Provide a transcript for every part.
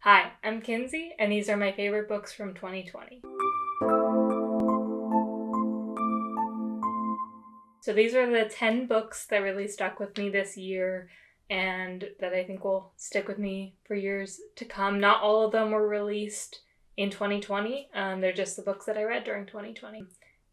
Hi, I'm Kinsey, and these are my favorite books from 2020. So these are the 10 books that really stuck with me this year and that I think will stick with me for years to come. Not all of them were released in 2020. They're just the books that I read during 2020.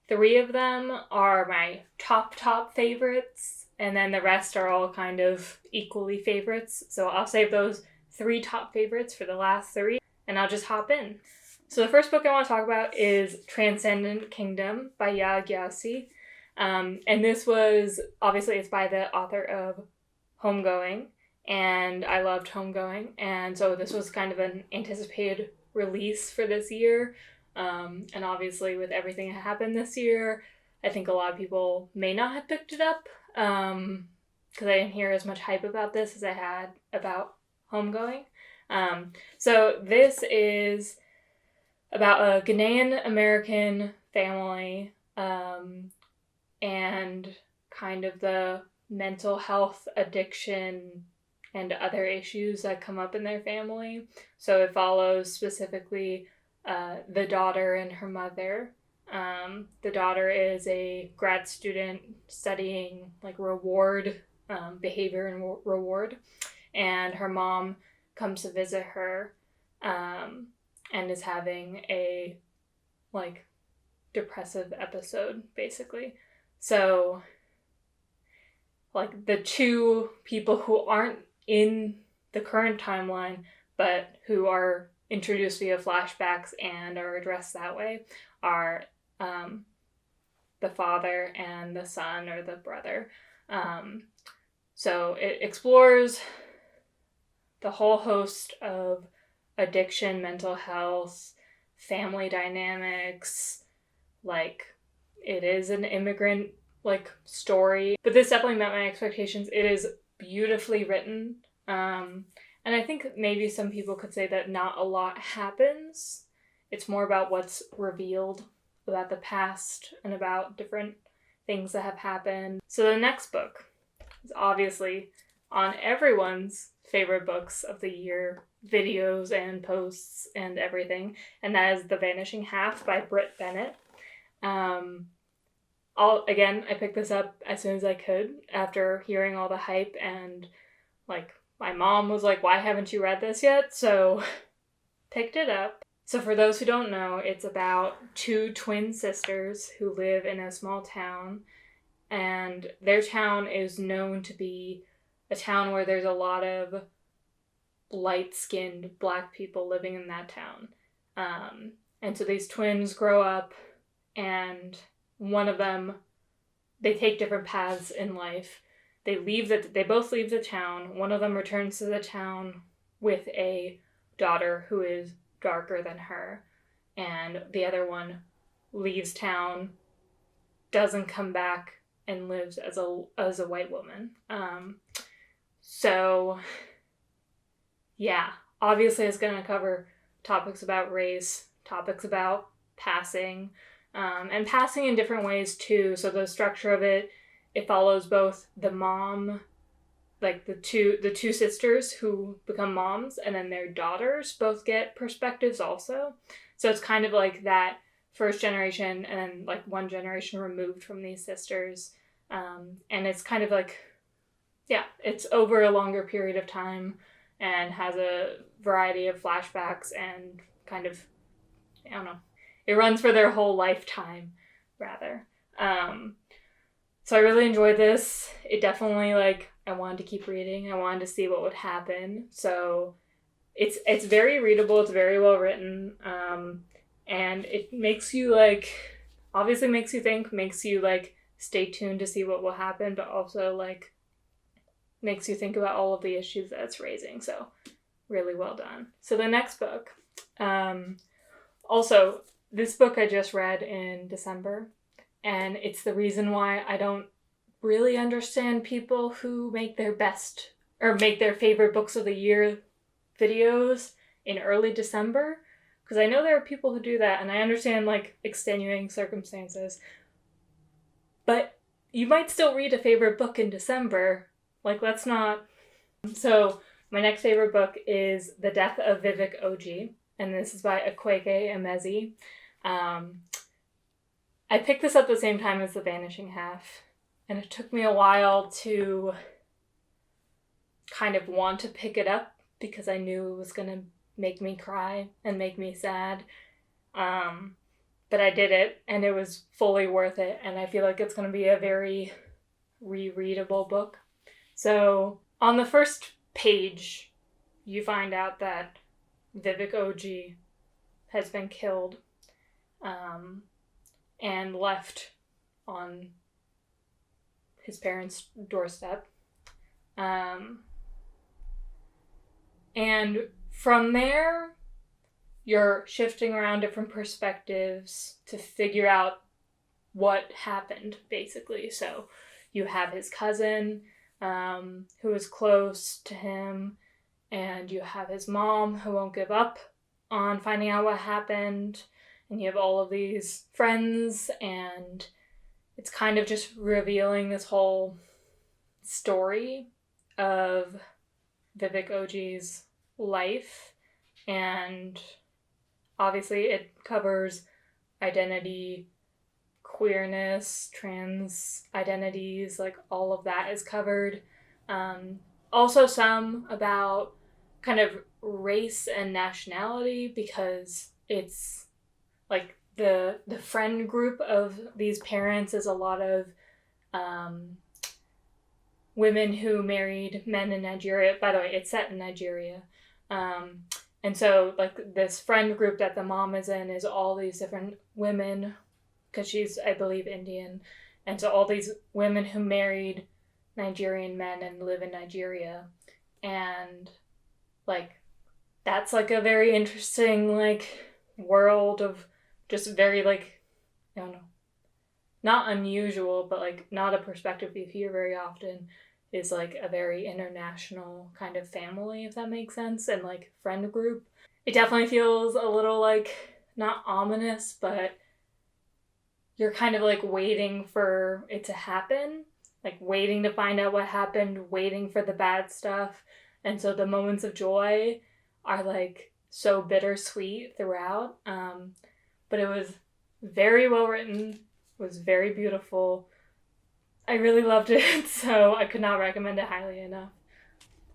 3 of them are my top favorites, and then the rest are all kind of equally favorites. So I'll save those 3 top favorites for the last 3, and I'll just hop in. So the first book I want to talk about is Transcendent Kingdom by Gyasi. And this was, obviously it's by the author of Homegoing, and I loved Homegoing, and so this was kind of an anticipated release for this year. And obviously with everything that happened this year, I think a lot of people may not have picked it up, because I didn't hear as much hype about this as I had about Homegoing. So this is about a Ghanaian American family, and kind of the mental health, addiction, and other issues that come up in their family. So it follows specifically the daughter and her mother. The daughter is a grad student studying behavior and reward, and her mom comes to visit her, and is having a depressive episode, basically. So the 2 people who aren't in the current timeline but who are introduced via flashbacks and are addressed that way are the father and the son, or the brother. So it explores the whole host of addiction, mental health, family dynamics. It is an immigrant story, but this definitely met my expectations. It is beautifully written, and I think maybe some people could say that not a lot happens. It's more about what's revealed about the past and about different things that have happened. So the next book is obviously on everyone's favorite books of the year, videos and posts and everything, and that is The Vanishing Half by Bennett. I picked this up as soon as I could after hearing all the hype, and my mom was like, why haven't you read this yet? So picked it up. So for those who don't know, it's about 2 twin sisters who live in a small town, and their town is known to be a town where there's a lot of light-skinned Black people living in that town. And so these twins grow up, and one of them, they take different paths in life. They both leave the town. One of them returns to the town with a daughter who is darker than her, and the other one leaves town, doesn't come back, and lives as a white woman. So yeah, obviously it's going to cover topics about race, topics about passing, and passing in different ways too. So the structure of it follows both the mom, the two sisters who become moms, and then their daughters both get perspectives also. So it's kind of like that first generation and then one generation removed from these sisters. And it's kind of it's over a longer period of time and has a variety of flashbacks and kind of, I don't know, it runs for their whole lifetime, rather. So I really enjoyed this. It definitely, I wanted to keep reading. I wanted to see what would happen. So it's very readable. It's very well written. And it makes you, obviously makes you think, makes you, stay tuned to see what will happen, but also, makes you think about all of the issues that it's raising. So really well done. So the next book, also, this book I just read in December, and it's the reason why I don't really understand people who make their best or make their favorite books of the year videos in early December, because I know there are people who do that, and I understand extenuating circumstances, but you might still read a favorite book in December. Let's not. So My next favorite book is The Death of Vivek OG, and this is by Akwaeke Emezi. I picked this up the same time as The Vanishing Half, and it took me a while to kind of want to pick it up because I knew it was going to make me cry and make me sad. But I did it, and it was fully worth it, and I feel like it's going to be a very rereadable book. So, on the first page, you find out that Vivek OG has been killed, and left on his parents' doorstep. And from there, you're shifting around different perspectives to figure out what happened, basically. So you have his cousin, who is close to him, and you have his mom, who won't give up on finding out what happened, and you have all of these friends, and it's kind of just revealing this whole story of Vivek OG's life, and obviously it covers identity, queerness, trans identities, like all of that is covered. Also some about kind of race and nationality, because it's like the friend group of these parents is a lot of women who married men in Nigeria. By the way, it's set in Nigeria. And so, like, this friend group that the mom is in is all these different women, because she's, I believe, Indian. And so all these women who married Nigerian men and live in Nigeria. And, like, that's, like, a very interesting, like, world of just very, like, I don't know, not unusual, but, like, not a perspective you hear very often, is, like, a very international kind of family, if that makes sense, and, like, friend group. It definitely feels a little, like, not ominous, but you're kind of, like, waiting for it to happen, like, waiting to find out what happened, waiting for the bad stuff, and so the moments of joy are, like, so bittersweet throughout, but it was very well written, was very beautiful. I really loved it, so I could not recommend it highly enough.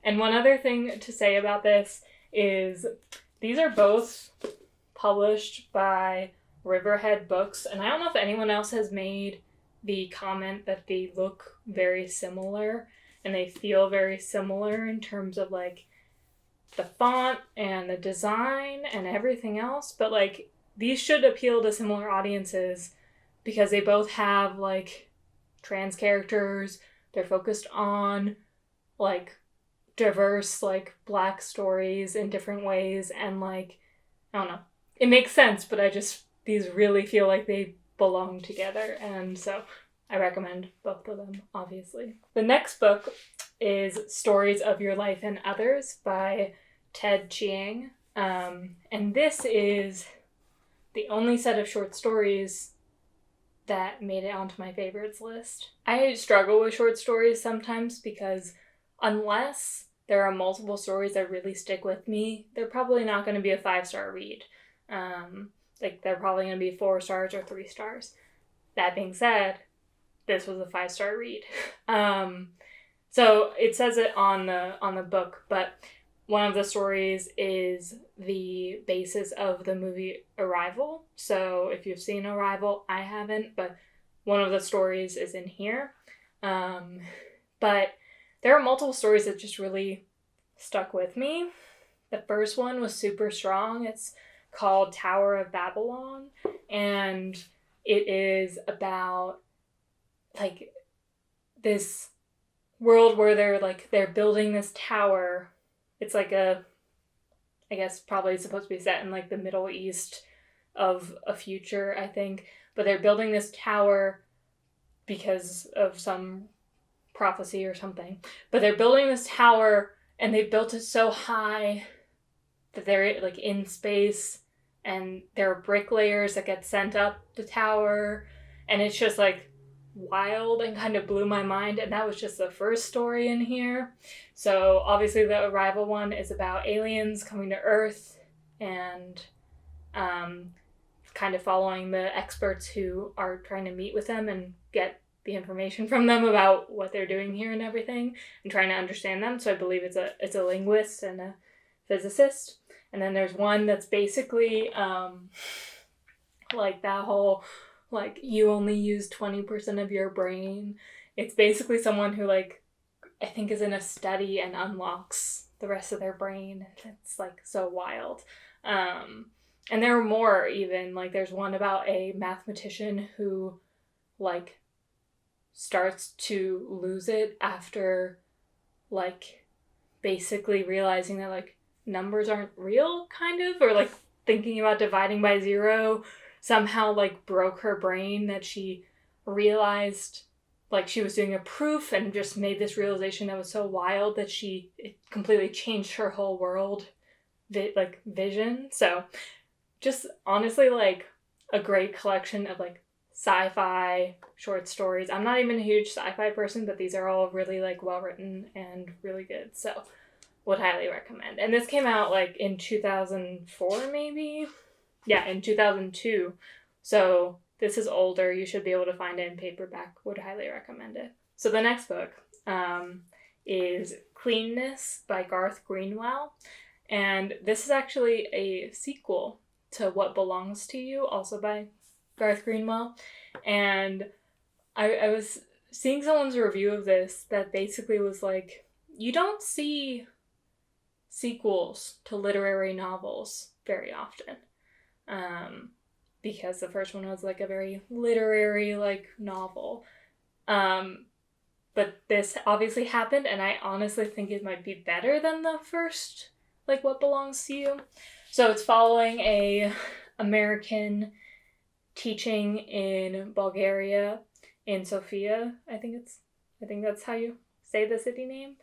And one other thing to say about this is these are both published by Riverhead Books, and I don't know if anyone else has made the comment that they look very similar and they feel very similar in terms of, like, the font and the design and everything else, but, like, these should appeal to similar audiences because they both have, like, trans characters. They're focused on, like, diverse, like, Black stories in different ways, and, like, I don't know, it makes sense, but these really feel like they belong together, and so I recommend both of them, obviously. The next book is Stories of Your Life and Others by Ted Chiang, and this is the only set of short stories that made it onto my favorites list. I struggle with short stories sometimes because unless there are multiple stories that really stick with me, they're probably not going to be a 5-star read. Like, they're probably going to be 4 stars or 3 stars. That being said, this was a 5-star read. So it says it on the book, but one of the stories is the basis of the movie Arrival. So if you've seen Arrival, I haven't, but one of the stories is in here. But there are multiple stories that just really stuck with me. The first one was super strong. It's called Tower of Babylon, and it is about, like, this world where they're building this tower. It's like I guess probably supposed to be set in, like, the Middle East of a future, I think. But they're building this tower because of some prophecy or something. But they're building this tower, and they built it so high that they're, like, in space, and there are bricklayers that get sent up the tower, and it's just, like, wild and kind of blew my mind, and that was just the first story in here. So obviously the Arrival one is about aliens coming to Earth and kind of following the experts who are trying to meet with them and get the information from them about what they're doing here and everything, and trying to understand them. So I believe it's a linguist and a physicist. And then there's one that's basically like that whole, like, you only use 20% of your brain. It's basically someone who, like, I think is in a study and unlocks the rest of their brain. It's, like, so wild. And there are more, even. Like, there's one about a mathematician who, like, starts to lose it after, like, basically realizing that, like, numbers aren't real, kind of, or, like, thinking about dividing by 0 somehow, like, broke her brain, that she realized, like, she was doing a proof and just made this realization that was so wild that it completely changed her whole world, vision. So, just honestly, like, a great collection of, like, sci-fi short stories. I'm not even a huge sci-fi person, but these are all really, like, well-written and really good, so would highly recommend. And this came out, like, in 2004, maybe? Yeah, in 2002. So this is older. You should be able to find it in paperback. Would highly recommend it. So the next book is Cleanness by Garth Greenwell. And this is actually a sequel to What Belongs to You, also by Garth Greenwell. And I was seeing someone's review of this that basically was like, you don't see sequels to literary novels very often. Because the first one was, like, a very literary, like, novel. But this obviously happened, and I honestly think it might be better than the first, like, What Belongs to You. So it's following a American teaching in Bulgaria, in Sofia, I think that's how you say the city name,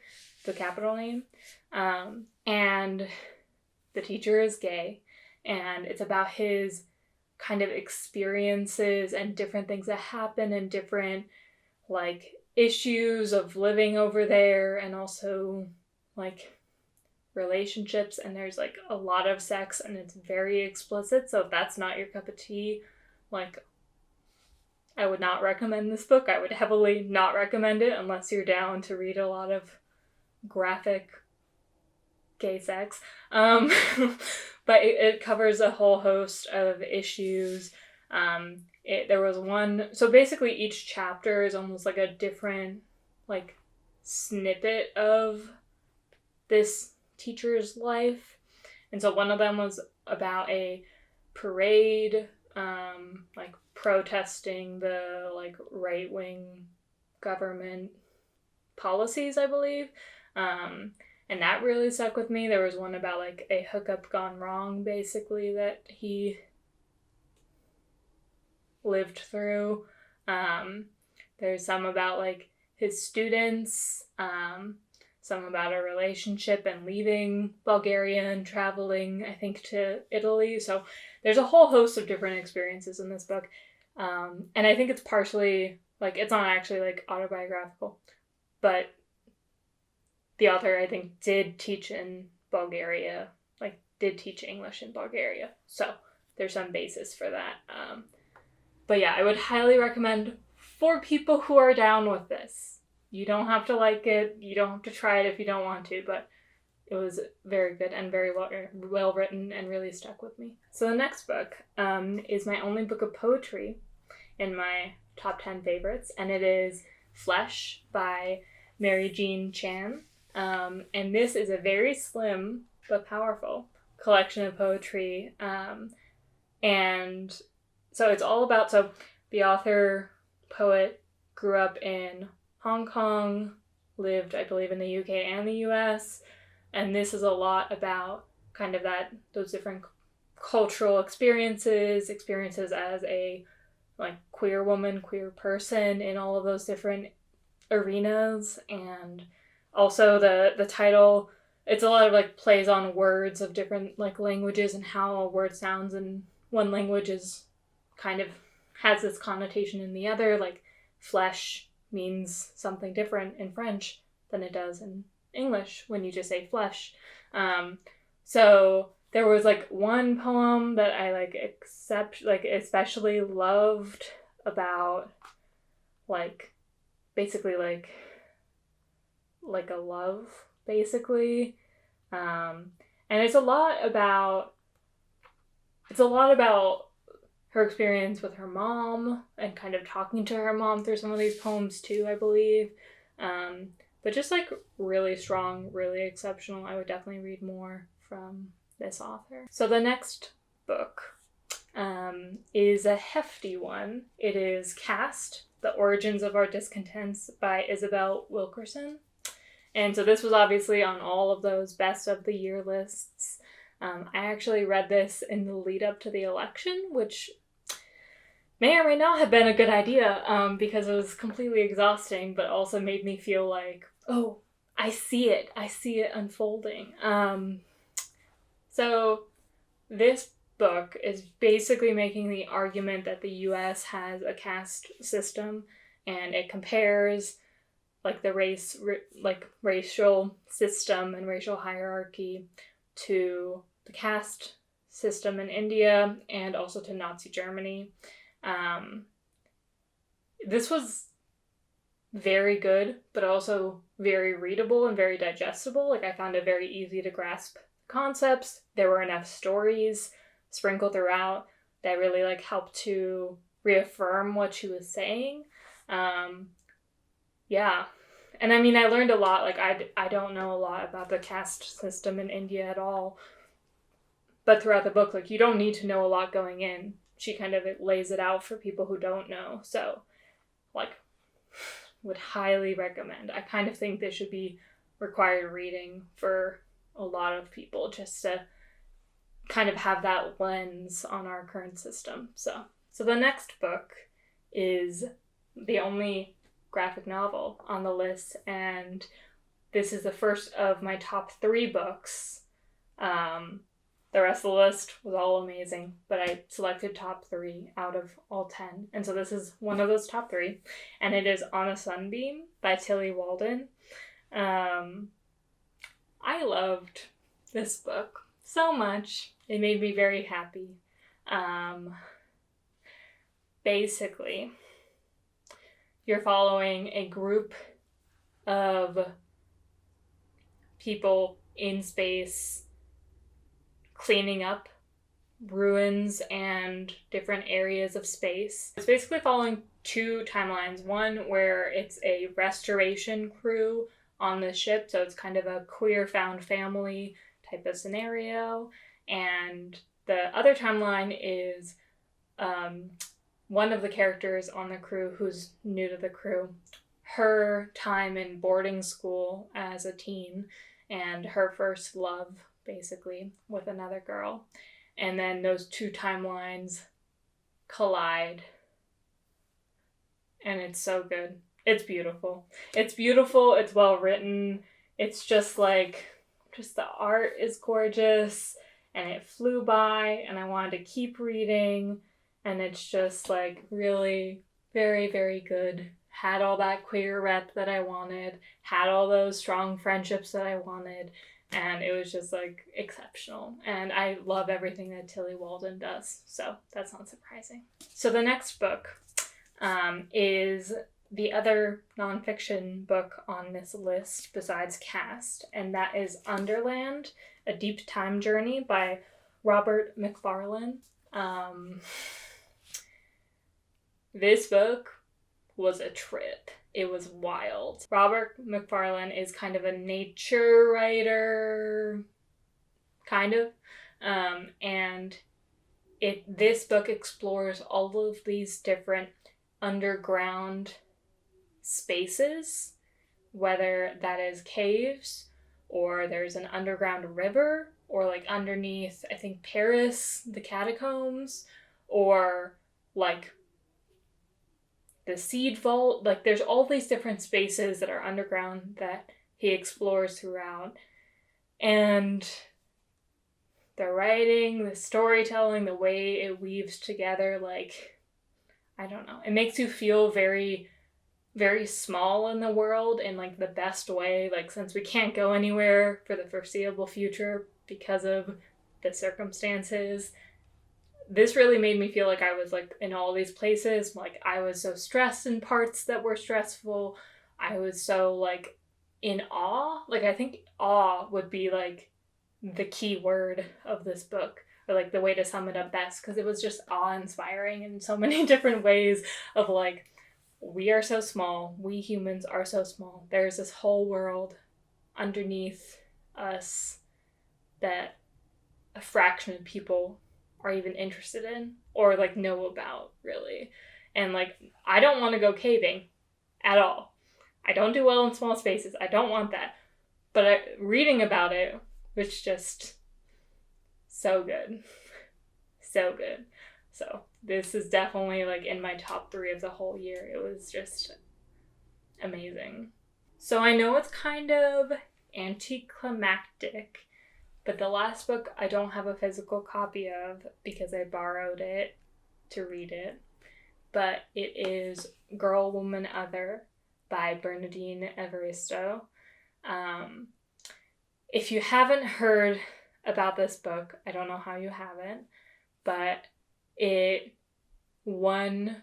the capital name. And the teacher is gay. And it's about his kind of experiences and different things that happen and different, like, issues of living over there, and also, like, relationships. And there's, like, a lot of sex, and it's very explicit. So if that's not your cup of tea, like, I would not recommend this book. I would heavily not recommend it unless you're down to read a lot of graphic gay sex. But it covers a whole host of issues. There was one, so basically each chapter is almost like a different, like, snippet of this teacher's life. And so one of them was about a parade, like, protesting the, like, right-wing government policies, I believe. And that really stuck with me. There was one about, like, a hookup gone wrong, basically, that he lived through. There's some about, like, his students, some about a relationship and leaving Bulgaria and traveling, I think, to Italy. So there's a whole host of different experiences in this book. And I think it's partially, like, it's not actually, like, autobiographical, but the author, I think, did teach in Bulgaria, like, did teach English in Bulgaria. So there's some basis for that. But yeah, I would highly recommend for people who are down with this. You don't have to like it. You don't have to try it if you don't want to, but it was very good and very well written and really stuck with me. So the next book is my only book of poetry in my top 10 favorites, and it is Fleche by Mary Jean Chiang. And this is a very slim but powerful collection of poetry. And so it's all about, so the author, poet, grew up in Hong Kong, lived, I believe, in the UK and the US. And this is a lot about kind of those different cultural experiences as a, like, queer woman, queer person in all of those different arenas. And also the title, it's a lot of, like, plays on words of different, like, languages and how a word sounds in one language is kind of has this connotation in the other. Like, flesh means something different in French than it does in English when you just say flesh. So there was like one poem that I especially loved about like basically like a love, basically. And it's a lot about her experience with her mom and kind of talking to her mom through some of these poems too, I believe. But just like really strong, really exceptional. I would definitely read more from this author. So the next book is a hefty one. It is Caste, The Origins of Our Discontents by Isabel Wilkerson. And so this was obviously on all of those best of the year lists. I actually read this in the lead up to the election, which may or may not have been a good idea, because it was completely exhausting, but also made me feel like, oh, I see it unfolding. So this book is basically making the argument that the US has a caste system, and it compares like the racial system and racial hierarchy to the caste system in India and also to Nazi Germany. This was very good, but also very readable and very digestible. Like, I found it very easy to grasp concepts. There were enough stories sprinkled throughout that really like helped to reaffirm what she was saying. Yeah. And I mean, I learned a lot. Like, I don't know a lot about the caste system in India at all. But throughout the book, like, you don't need to know a lot going in. She kind of lays it out for people who don't know. So, like, would highly recommend. I kind of think this should be required reading for a lot of people, just to kind of have that lens on our current system. So the next book is the only graphic novel on the list, and this is the first of my top 3 books. The rest of the list was all amazing, but I selected top 3 out of all 10. And so this is one of those top 3, and it is On a Sunbeam by Tillie Walden. I loved this book so much. It made me very happy. Basically, you're following a group of people in space cleaning up ruins and different areas of space. It's basically following 2 timelines. One where it's a restoration crew on the ship, so it's kind of a queer found family type of scenario. And the other timeline is one of the characters on the crew who's new to the crew, her time in boarding school as a teen, and her first love, basically, with another girl. And then those 2 timelines collide. And it's so good. It's beautiful. It's well written. It's just the art is gorgeous, and it flew by, and I wanted to keep reading, and it's just like really very, very good. Had all that queer rep that I wanted, had all those strong friendships that I wanted, and it was just like exceptional. And I love everything that Tillie Walden does, so that's not surprising. So the next book is the other nonfiction book on this list besides Caste, and that is Underland, A Deep Time Journey by Robert Macfarlane. This book was a trip. It was wild. Robert Macfarlane is kind of a nature writer, kind of, and this book explores all of these different underground spaces, whether that is caves, or there's an underground river, or like underneath, I think, Paris, the catacombs, or like the seed vault. Like, there's all these different spaces that are underground that he explores throughout. And the writing, the storytelling, the way it weaves together, like, I don't know. It makes you feel very very small in the world in like the best way, like since we can't go anywhere for the foreseeable future because of the circumstances. This really made me feel like I was like in all these places. Like I was so stressed in parts that were stressful. I was so like in awe. Like I think awe would be like the key word of this book, or like the way to sum it up best, because it was just awe-inspiring in so many different ways of like, we are so small, we humans are so small. There's this whole world underneath us that a fraction of people are even interested in or like know about, really. And like, I don't want to go caving at all. I don't do well in small spaces. I don't want that. But reading about it was just so good. So good. So this is definitely like in my top 3 of the whole year. It was just amazing. So I know it's kind of anticlimactic, but the last book I don't have a physical copy of because I borrowed it to read it. But it is Girl, Woman, Other by Bernadine Evaristo. If you haven't heard about this book, I don't know how you haven't, but it won,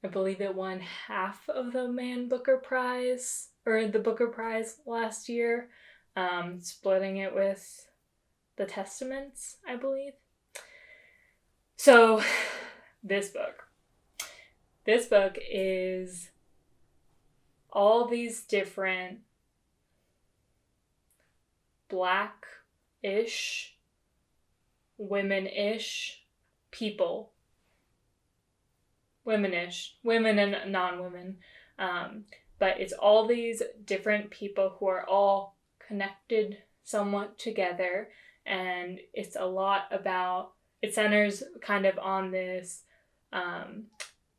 I believe it won half of the Man Booker Prize, or the Booker Prize last year, splitting it with The Testaments, I believe. So, this book is all these different Black-ish, women-ish people. Women-ish. Women and non-women. But it's all these different people who are all connected somewhat together. And it's a lot about, it centers kind of on this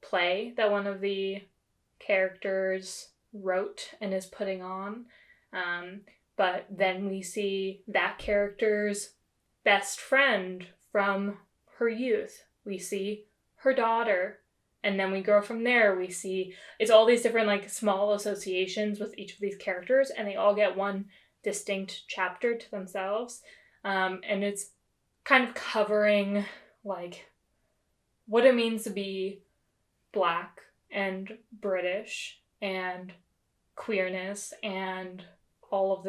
play that one of the characters wrote and is putting on. But then we see that character's best friend from her youth. We see her daughter. And then we go from there. We see, it's all these different like small associations with each of these characters, and they all get one distinct chapter to themselves. And it's kind of covering like what it means to be Black and British and queerness and all of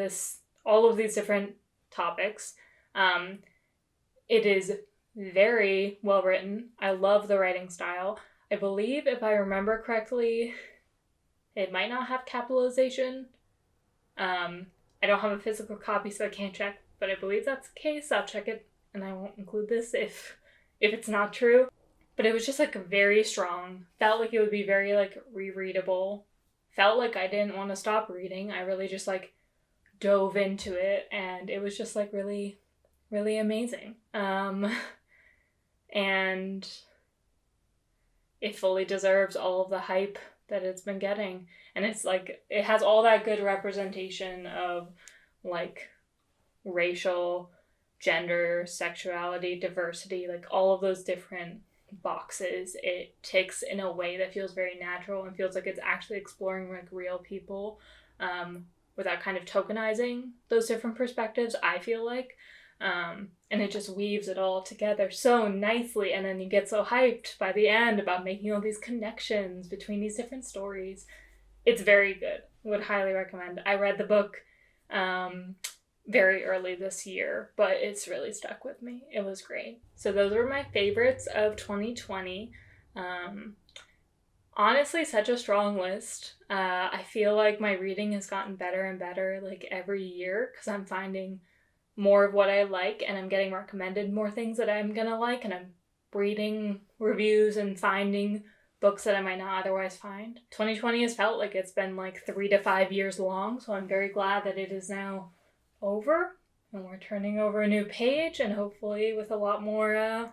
these different topics. It is very well written. I love the writing style. I believe, if I remember correctly, it might not have capitalization. I don't have a physical copy, so I can't check, but I believe that's the case. I'll check it, and I won't include this if it's not true. But it was just like very strong. Felt like it would be very like rereadable. Felt like I didn't want to stop reading. I really just like dove into it, and it was just like really, really amazing. And it fully deserves all of the hype that it's been getting. And it's like, it has all that good representation of like racial, gender, sexuality, diversity, like all of those different boxes it ticks in a way that feels very natural and feels like it's actually exploring like real people, without kind of tokenizing those different perspectives, I feel like. And it just weaves it all together so nicely, and then you get so hyped by the end about making all these connections between these different stories. It's very good. Would highly recommend. I read the book very early this year, but it's really stuck with me. It was great. So those were my favorites of 2020. Honestly, such a strong list. I feel like my reading has gotten better and better like every year, because I'm finding more of what I like, and I'm getting recommended more things that I'm gonna like, and I'm reading reviews and finding books that I might not otherwise find. 2020 has felt like it's been like 3 to 5 years long, so I'm very glad that it is now over, and we're turning over a new page, and hopefully with a lot more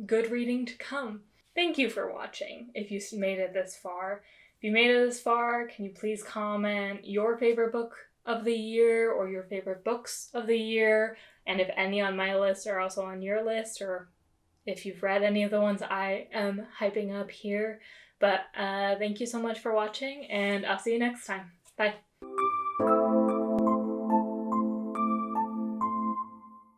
good reading to come. Thank you for watching, if you made it this far. If you made it this far, can you please comment your favorite book of the year or your favorite books of the year, and if any on my list are also on your list, or if you've read any of the ones I am hyping up here. But thank you so much for watching, and I'll see you next time. Bye.